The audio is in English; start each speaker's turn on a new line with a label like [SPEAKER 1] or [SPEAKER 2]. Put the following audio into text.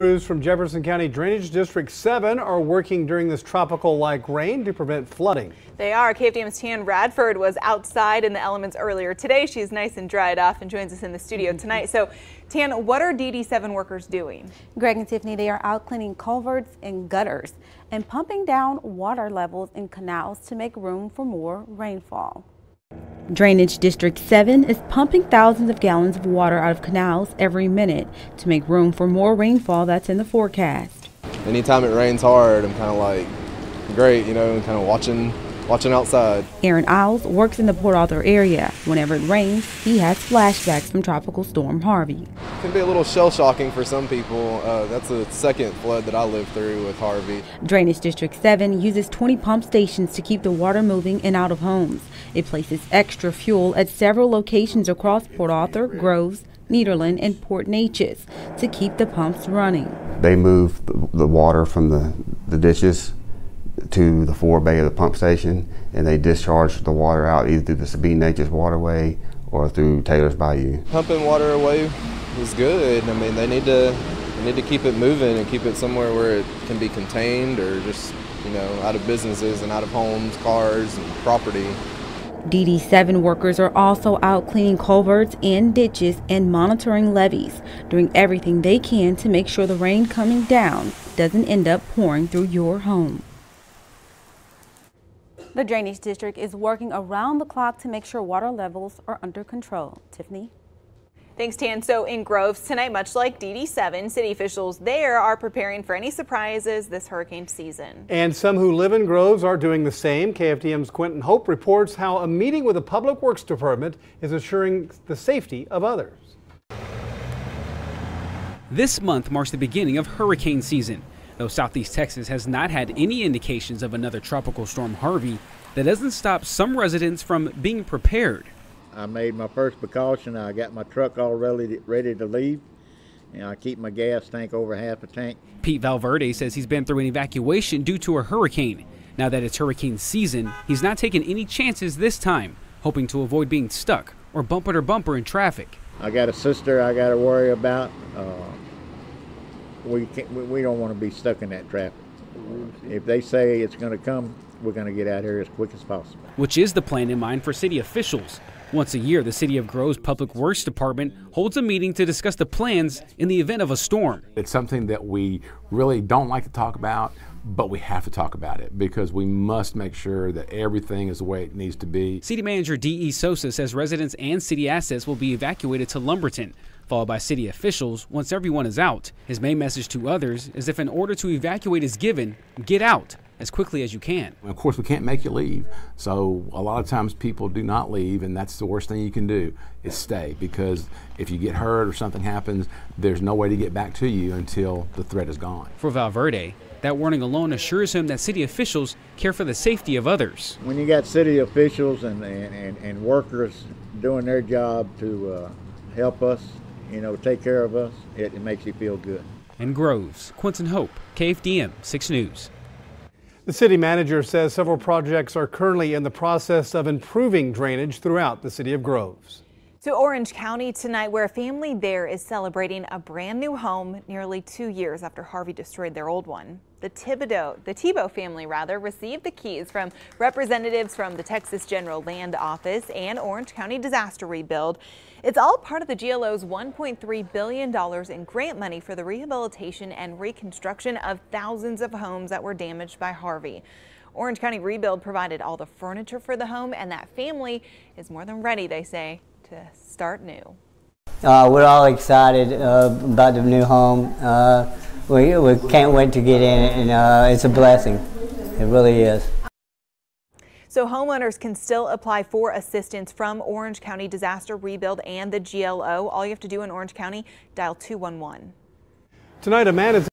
[SPEAKER 1] Crews from Jefferson County Drainage District 7 are working during this tropical-like rain to prevent flooding.
[SPEAKER 2] They are. KFDM's Tan Radford was outside in the elements earlier today. She's nice and dried off and joins us in the studio tonight. So, Tan, what are DD7 workers doing?
[SPEAKER 3] Greg and Tiffany, they are out cleaning culverts and gutters and pumping down water levels in canals to make room for more rainfall. Drainage District 7 is pumping thousands of gallons of water out of canals every minute to make room for more rainfall that's in the forecast.
[SPEAKER 4] Anytime it rains hard, I'm kind of like, great, you know, kind of watching outside.
[SPEAKER 3] Aaron Isles works in the Port Arthur area. Whenever it rains, he has flashbacks from Tropical Storm Harvey.
[SPEAKER 4] It can be a little shell-shocking for some people. That's the second flood that I lived through with Harvey.
[SPEAKER 3] Drainage District 7 uses 20 pump stations to keep the water moving in and out of homes. It places extra fuel at several locations across Port Arthur, Groves, Nederland, and Port Neches to keep the pumps running.
[SPEAKER 5] They move the water from the ditches to the forebay of the pump station, and they discharge the water out either through the Sabine Neches waterway or through Taylor's Bayou.
[SPEAKER 4] Pumping water away is good. I mean, they need to keep it moving and keep it somewhere where it can be contained, or just, you know, out of businesses and out of homes, cars, and property.
[SPEAKER 3] DD7 workers are also out cleaning culverts and ditches and monitoring levees, doing everything they can to make sure the rain coming down doesn't end up pouring through your home. The Drainage District is working around the clock to make sure water levels are under control. Tiffany?
[SPEAKER 2] Thanks, Tan. So in Groves tonight, much like DD7, city officials there are preparing for any surprises this hurricane season.
[SPEAKER 1] And some who live in Groves are doing the same. KFDM's Quentin Hope reports how a meeting with the Public Works Department is assuring the safety of others.
[SPEAKER 6] This month marks the beginning of hurricane season. Though Southeast Texas has not had any indications of another tropical storm Harvey, that doesn't stop some residents from being prepared.
[SPEAKER 7] I made my first precaution. I got my truck all ready to leave, and I keep my gas tank over half a tank.
[SPEAKER 6] Pete Valverde says he's been through an evacuation due to a hurricane. Now that it's hurricane season, he's not taking any chances this time, hoping to avoid being stuck or bumper to bumper in traffic.
[SPEAKER 7] I got a sister I got to worry about. We don't want to be stuck in that traffic. If they say it's going to come, we're going to get out here as quick as possible.
[SPEAKER 6] Which is the plan in mind for city officials. Once a year, the City of Groves Public Works Department holds a meeting to discuss the plans in the event of a storm.
[SPEAKER 8] It's something that we really don't like to talk about, but we have to talk about it because we must make sure that everything is the way it needs to be.
[SPEAKER 6] City Manager D.E. Sosa says residents and city assets will be evacuated to Lumberton, followed by city officials once everyone is out. His main message to others is if an order to evacuate is given, get out as quickly as you can.
[SPEAKER 8] Of course, we can't make you leave, so a lot of times people do not leave, and that's the worst thing you can do is stay, because if you get hurt or something happens, there's no way to get back to you until the threat is gone.
[SPEAKER 6] For Valverde, that warning alone assures him that city officials care for the safety of others.
[SPEAKER 7] When you got city officials and workers doing their job to help us, you know, take care of us, it makes you feel good.
[SPEAKER 6] In Groves, Quentin Hope, KFDM 6 News.
[SPEAKER 1] The city manager says several projects are currently in the process of improving drainage throughout the city of Groves.
[SPEAKER 2] To Orange County tonight, where a family there is celebrating a brand new home nearly 2 years after Harvey destroyed their old one. The Thibodeau family received the keys from representatives from the Texas General Land Office and Orange County Disaster Rebuild. It's all part of the GLO's $1.3 billion in grant money for the rehabilitation and reconstruction of thousands of homes that were damaged by Harvey. Orange County Rebuild provided all the furniture for the home, and that family is more than ready, they say, to start new.
[SPEAKER 9] We're all excited about the new home. We can't wait to get in it, and it's a blessing. It really is.
[SPEAKER 2] So homeowners can still apply for assistance from Orange County Disaster Rebuild and the GLO. All you have to do in Orange County, dial 211.
[SPEAKER 1] Tonight, a man is